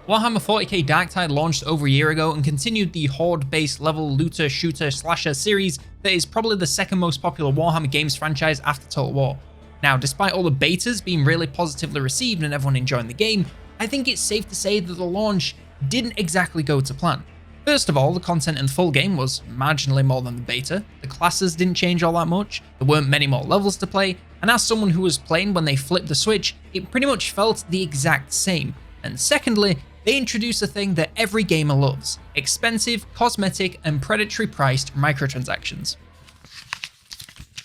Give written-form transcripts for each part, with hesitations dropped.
Warhammer 40k Darktide launched over a year ago and continued the horde-based level looter shooter slasher series that is probably the second most popular Warhammer games franchise after Total War. Now, despite all the betas being really positively received and everyone enjoying the game, I think it's safe to say that the launch didn't exactly go to plan. First of all, the content in the full game was marginally more than the beta, the classes didn't change all that much, there weren't many more levels to play, and as someone who was playing when they flipped the switch, it pretty much felt the exact same. And secondly, they introduced a thing that every gamer loves: expensive, cosmetic, and predatory priced microtransactions.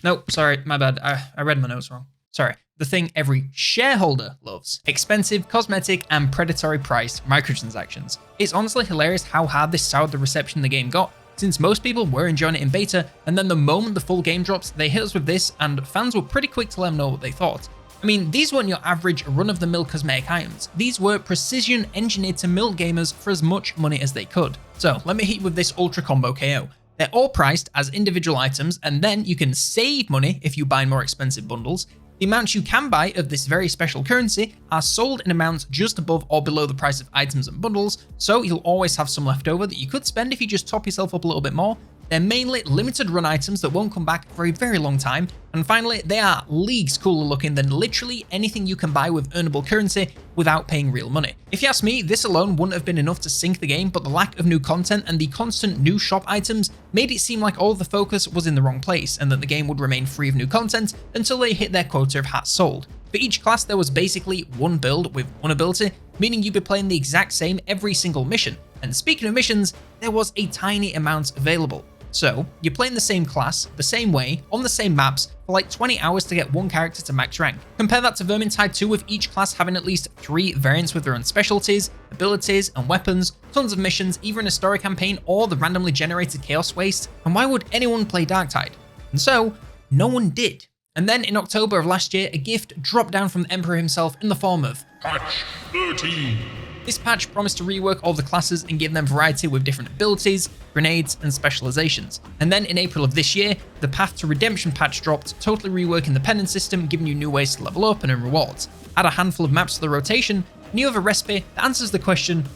Nope, sorry, my bad, I read my notes wrong. Sorry, the thing every shareholder loves: expensive, cosmetic, and predatory priced microtransactions. It's honestly hilarious how hard this soured the reception the game got, since most people were enjoying it in beta, and then the moment the full game drops, they hit us with this, and fans were pretty quick to let them know what they thought. I mean, these weren't your average run-of-the-mill cosmetic items. These were precision engineered to milk gamers for as much money as they could. So let me hit you with this Ultra Combo KO. They're all priced as individual items, and then you can save money if you buy more expensive bundles. The amounts you can buy of this very special currency are sold in amounts just above or below the price of items and bundles, so you'll always have some left over that you could spend if you just top yourself up a little bit more. They're mainly limited run items that won't come back for a very long time. And finally, they are leagues cooler looking than literally anything you can buy with earnable currency without paying real money. If you ask me, this alone wouldn't have been enough to sink the game, but the lack of new content and the constant new shop items made it seem like all of the focus was in the wrong place, and that the game would remain free of new content until they hit their quota of hats sold. For each class, there was basically one build with one ability, meaning you'd be playing the exact same every single mission. And speaking of missions, there was a tiny amount available. So, you're playing the same class, the same way, on the same maps, for like 20 hours to get one character to max rank. Compare that to Vermintide 2, with each class having at least 3 variants with their own specialties, abilities, and weapons, tons of missions, either in a story campaign or the randomly generated chaos waste. And why would anyone play Darktide? And so, no one did. And then in October of last year, a gift dropped down from the Emperor himself in the form of Patch 13. This patch promised to rework all the classes and give them variety with different abilities, grenades, and specializations. And then in April of this year, the Path to Redemption patch dropped, totally reworking the penance system, giving you new ways to level up and earn rewards. Add a handful of maps to the rotation, and you have a recipe that answers the question,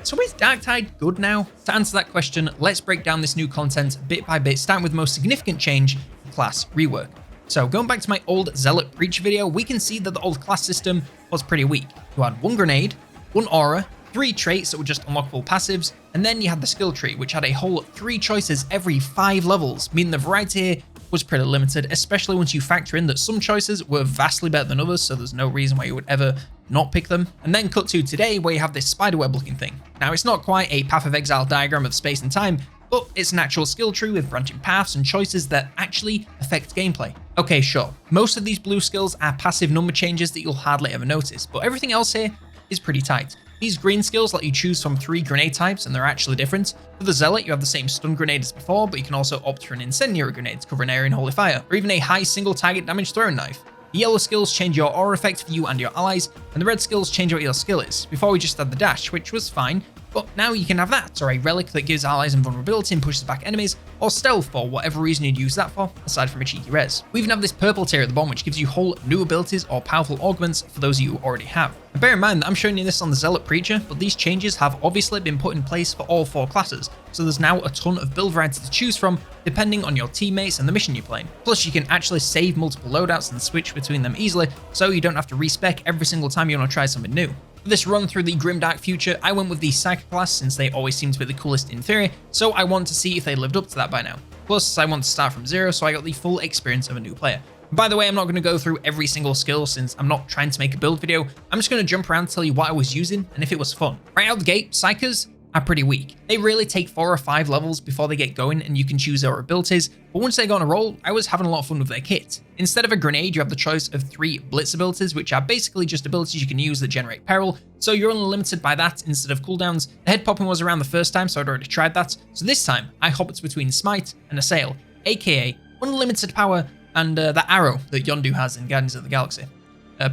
so is Darktide good now? To answer that question, let's break down this new content bit by bit, starting with the most significant change, class rework. So going back to my old Zealot Preacher video, we can see that the old class system was pretty weak. You had one grenade, one aura, 3 traits that were just unlockable passives, and then you had the skill tree, which had a whole 3 choices every 5 levels, meaning the variety here was pretty limited, especially once you factor in that some choices were vastly better than others, so there's no reason why you would ever not pick them. And then cut to today, where you have this spiderweb looking thing. Now, it's not quite a Path of Exile diagram of space and time, but it's an actual skill tree with branching paths and choices that actually affect gameplay. Okay, sure, most of these blue skills are passive number changes that you'll hardly ever notice, but everything else here is pretty tight. These green skills let you choose from 3 grenade types, and they're actually different. For the Zealot, you have the same stun grenade as before, but you can also opt for an incendiary grenade to cover an area in holy fire, or even a high single target damage throwing knife. The yellow skills change your aura effect for you and your allies, and the red skills change what your skill is. Before we just had the dash, which was fine, but now you can have that, or a relic that gives allies invulnerability and pushes back enemies, or stealth for whatever reason you'd use that for, aside from a cheeky res. We even have this purple tier at the bottom, which gives you whole new abilities or powerful augments for those you already have. And bear in mind that I'm showing you this on the Zealot Preacher, but these changes have obviously been put in place for all 4 classes, so there's now a ton of build variety to choose from, depending on your teammates and the mission you're playing. Plus, you can actually save multiple loadouts and switch between them easily, so you don't have to respec every single time you want to try something new. For this run through the Grimdark future, I went with the Psychic class since they always seem to be the coolest in theory, so I want to see if they lived up to that by now. Plus, I want to start from zero, so I got the full experience of a new player. By the way, I'm not going to go through every single skill since I'm not trying to make a build video. I'm just going to jump around and tell you what I was using and if it was fun. Right out the gate, Psychers are pretty weak. They really take 4 or 5 levels before they get going and you can choose their abilities, but once they go on a roll, I was having a lot of fun with their kit. Instead of a grenade, you have the choice of 3 blitz abilities, which are basically just abilities you can use that generate peril, so you're only limited by that instead of cooldowns. The head popping was around the first time, so I'd already tried that, so this time I hopped between Smite and Assail, aka unlimited power and that arrow that Yondu has in Guardians of the Galaxy.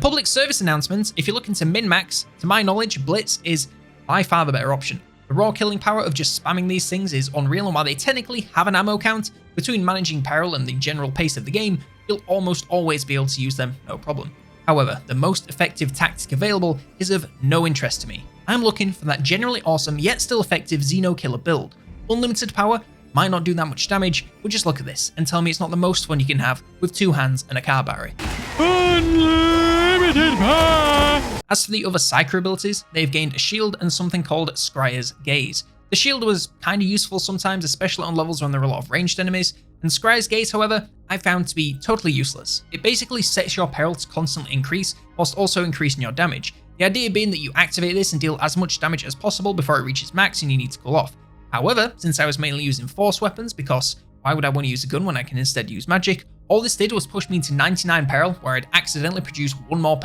Public service announcements, if you're looking to min-max, to my knowledge, Blitz is by far the better option. The raw killing power of just spamming these things is unreal, and while they technically have an ammo count, between managing peril and the general pace of the game, you'll almost always be able to use them no problem. However, the most effective tactic available is of no interest to me. I'm looking for that generally awesome yet still effective Xeno killer build. Unlimited power might not do that much damage, but just look at this and tell me it's not the most fun you can have with 2 hands and a car battery. Unlimited power! As for the other Psyker abilities, they've gained a shield and something called Scryer's Gaze. The shield was kind of useful sometimes, especially on levels when there are a lot of ranged enemies, and Scryer's Gaze, however, I found to be totally useless. It basically sets your peril to constantly increase, whilst also increasing your damage. The idea being that you activate this and deal as much damage as possible before it reaches max and you need to cool off. However, since I was mainly using force weapons, because why would I want to use a gun when I can instead use magic, all this did was push me to 99 peril, where I'd accidentally produce 1% more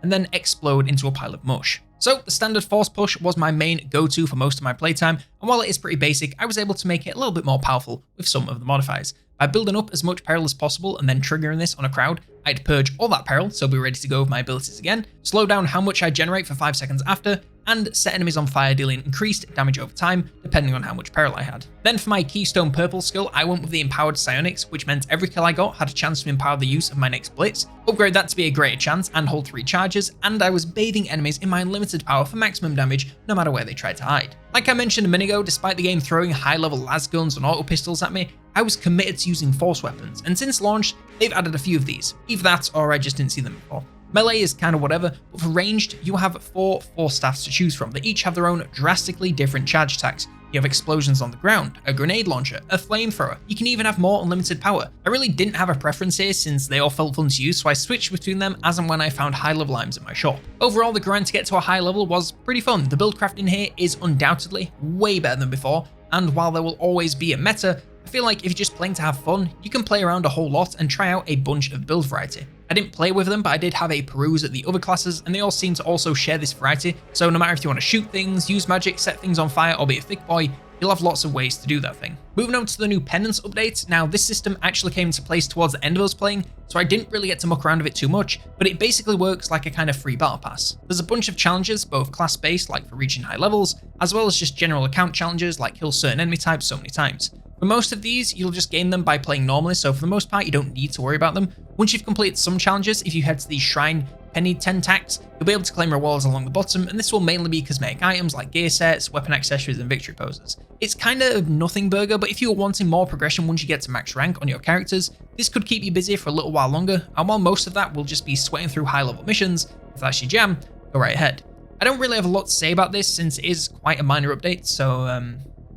and then explode into a pile of mush. So the standard force push was my main go-to for most of my playtime, and while it is pretty basic, I was able to make it a little bit more powerful with some of the modifiers. By building up as much peril as possible and then triggering this on a crowd, I'd purge all that peril, so be ready to go with my abilities again, slow down how much I generate for 5 seconds after, and set enemies on fire, dealing increased damage over time, depending on how much peril I had. Then for my Keystone Purple skill, I went with the Empowered Psionics, which meant every kill I got had a chance to empower the use of my next Blitz, upgrade that to be a greater chance and hold 3 charges, and I was bathing enemies in my unlimited power for maximum damage, no matter where they tried to hide. Like I mentioned a minute ago, despite the game throwing high-level las guns and auto pistols at me, I was committed to using force weapons, and since launch, they've added a few of these. Either that, or I just didn't see them before. Melee is kind of whatever, but for ranged, you have 4 force staffs to choose from that each have their own drastically different charge attacks. You have explosions on the ground, a grenade launcher, a flamethrower. You can even have more unlimited power. I really didn't have a preference here since they all felt fun to use, so I switched between them as and when I found high level items in my shop. Overall, the grind to get to a high level was pretty fun. The build crafting here is undoubtedly way better than before, and while there will always be a meta, I feel like if you're just playing to have fun, you can play around a whole lot and try out a bunch of build variety. I didn't play with them, but I did have a peruse at the other classes, and they all seem to also share this variety, so no matter if you want to shoot things, use magic, set things on fire, or be a thick boy, you'll have lots of ways to do that thing. Moving on to the new Penance update, now this system actually came into place towards the end of us playing, so I didn't really get to muck around with it too much, but it basically works like a kind of free battle pass. There's a bunch of challenges, both class-based, like for reaching high levels, as well as just general account challenges, like kill certain enemy types so many times. For most of these, you'll just gain them by playing normally, so for the most part, you don't need to worry about them. Once you've completed some challenges, if you head to the Shrine Penny 10 Tax, you'll be able to claim rewards along the bottom, and this will mainly be cosmetic items like gear sets, weapon accessories, and victory poses. It's kind of nothing burger, but if you're wanting more progression once you get to max rank on your characters, this could keep you busy for a little while longer, and while most of that will just be sweating through high-level missions, if that's your jam, go right ahead. I don't really have a lot to say about this since it is quite a minor update, so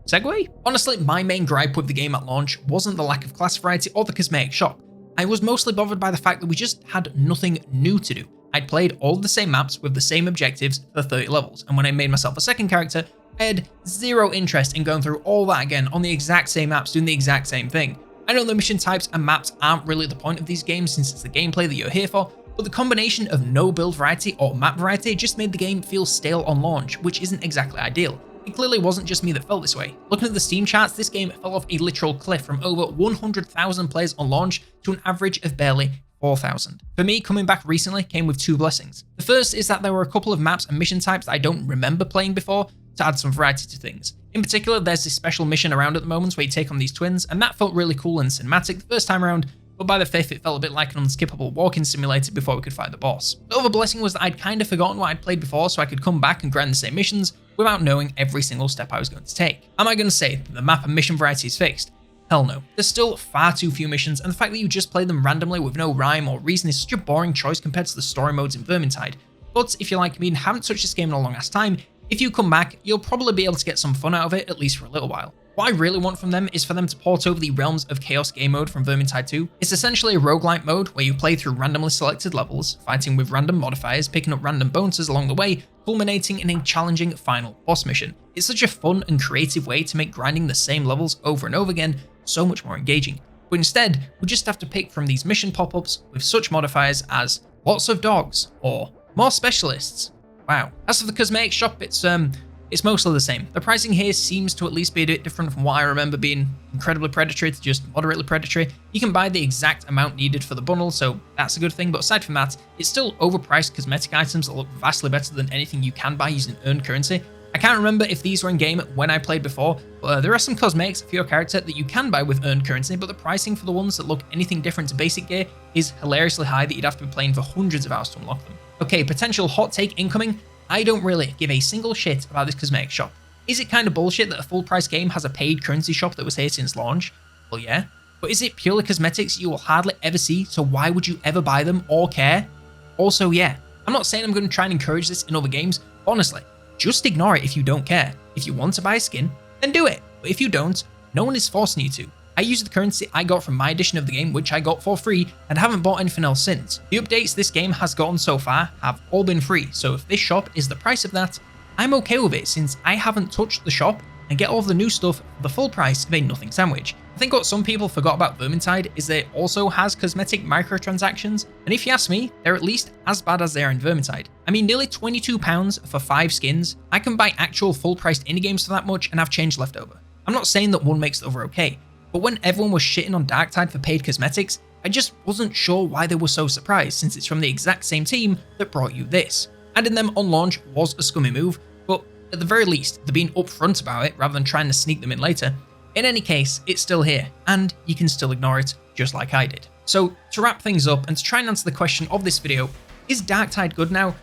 segue? Honestly, my main gripe with the game at launch wasn't the lack of class variety or the cosmetic shop. I was mostly bothered by the fact that we just had nothing new to do. I'd played all of the same maps with the same objectives for 30 levels, and when I made myself a second character, I had zero interest in going through all that again on the exact same maps doing the exact same thing. I know the mission types and maps aren't really the point of these games since it's the gameplay that you're here for, but the combination of no build variety or map variety just made the game feel stale on launch, which isn't exactly ideal. It clearly wasn't just me that felt this way. Looking at the Steam charts, this game fell off a literal cliff from over 100,000 players on launch to an average of barely 4,000. For me, coming back recently came with 2 blessings. The first is that there were a couple of maps and mission types that I don't remember playing before to add some variety to things. In particular, there's this special mission around at the moment where you take on these twins, and that felt really cool and cinematic the first time around, but by the 5th it felt a bit like an unskippable walking simulator before we could fight the boss. The other blessing was that I'd kind of forgotten what I'd played before, so I could come back and grind the same missions without knowing every single step I was going to take. Am I going to say that the map and mission variety is fixed? Hell no. There's still far too few missions, and the fact that you just play them randomly with no rhyme or reason is such a boring choice compared to the story modes in Vermintide. But if you're like me and haven't touched this game in a long ass time, if you come back, you'll probably be able to get some fun out of it, at least for a little while. What I really want from them is for them to port over the Realms of Chaos game mode from Vermintide 2. It's essentially a roguelike mode where you play through randomly selected levels, fighting with random modifiers, picking up random bonuses along the way, culminating in a challenging final boss mission. It's such a fun and creative way to make grinding the same levels over and over again so much more engaging. But instead, we just have to pick from these mission pop-ups with such modifiers as lots of dogs or more specialists. Wow. As for the cosmetic shop, it's mostly the same. The pricing here seems to at least be a bit different from what I remember being incredibly predatory to just moderately predatory. You can buy the exact amount needed for the bundle, so that's a good thing, but aside from that, it's still overpriced cosmetic items that look vastly better than anything you can buy using earned currency. I can't remember if these were in game when I played before, but there are some cosmetics for your character that you can buy with earned currency, but the pricing for the ones that look anything different to basic gear is hilariously high that you'd have to be playing for hundreds of hours to unlock them. Okay, potential hot take incoming. I don't really give a single shit about this cosmetic shop. Is it kind of bullshit that a full price game has a paid currency shop that was here since launch? Well, yeah. But is it purely cosmetics you will hardly ever see, so why would you ever buy them or care? Also, yeah, I'm not saying I'm going to try and encourage this in other games. Honestly, just ignore it if you don't care. If you want to buy a skin, then do it. But if you don't, no one is forcing you to. I used the currency I got from my edition of the game, which I got for free, and haven't bought anything else since. The updates this game has gotten so far have all been free, so if this shop is the price of that, I'm okay with it since I haven't touched the shop and get all of the new stuff for the full price of a nothing sandwich. I think what some people forgot about Vermintide is that it also has cosmetic microtransactions, and if you ask me, they're at least as bad as they are in Vermintide. I mean, nearly £22 for 5 skins. I can buy actual full-priced indie games for that much and have change left over. I'm not saying that one makes the other okay, but when everyone was shitting on Darktide for paid cosmetics, I just wasn't sure why they were so surprised since it's from the exact same team that brought you this. Adding them on launch was a scummy move, but at the very least, they're being upfront about it rather than trying to sneak them in later. In any case, it's still here, and you can still ignore it, just like I did. So, to wrap things up and to try and answer the question of this video, is Darktide good now?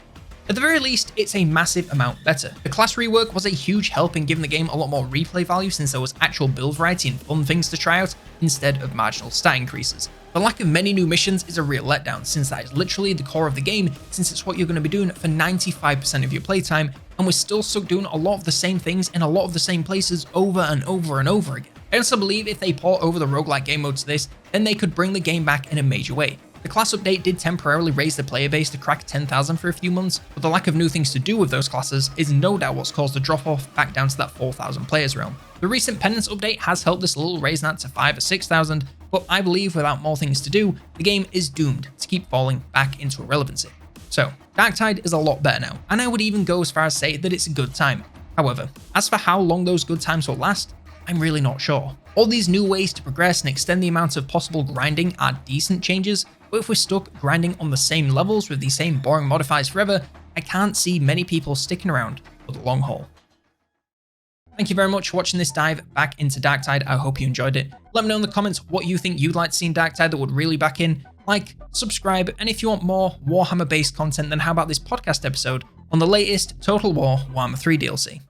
At the very least, it's a massive amount better. The class rework was a huge help in giving the game a lot more replay value since there was actual build variety and fun things to try out instead of marginal stat increases. The lack of many new missions is a real letdown since that is literally the core of the game since it's what you're going to be doing for 95% of your playtime, and we're still stuck doing a lot of the same things in a lot of the same places over and over and over again. I also believe if they port over the roguelike game mode to this, then they could bring the game back in a major way. The class update did temporarily raise the player base to crack 10,000 for a few months, but the lack of new things to do with those classes is no doubt what's caused the drop off back down to that 4,000 players realm. The recent penance update has helped this little raise that to 5,000 or 6,000, but I believe without more things to do, the game is doomed to keep falling back into irrelevancy. So, Darktide is a lot better now, and I would even go as far as say that it's a good time. However, as for how long those good times will last, I'm really not sure. All these new ways to progress and extend the amount of possible grinding are decent changes, but if we're stuck grinding on the same levels with the same boring modifiers forever, I can't see many people sticking around for the long haul. Thank you very much for watching this dive back into Darktide. I hope you enjoyed it. Let me know in the comments what you think you'd like to see in Darktide that would really back in. Like, subscribe, and if you want more Warhammer based content, then how about this podcast episode on the latest Total War Warhammer 3 DLC.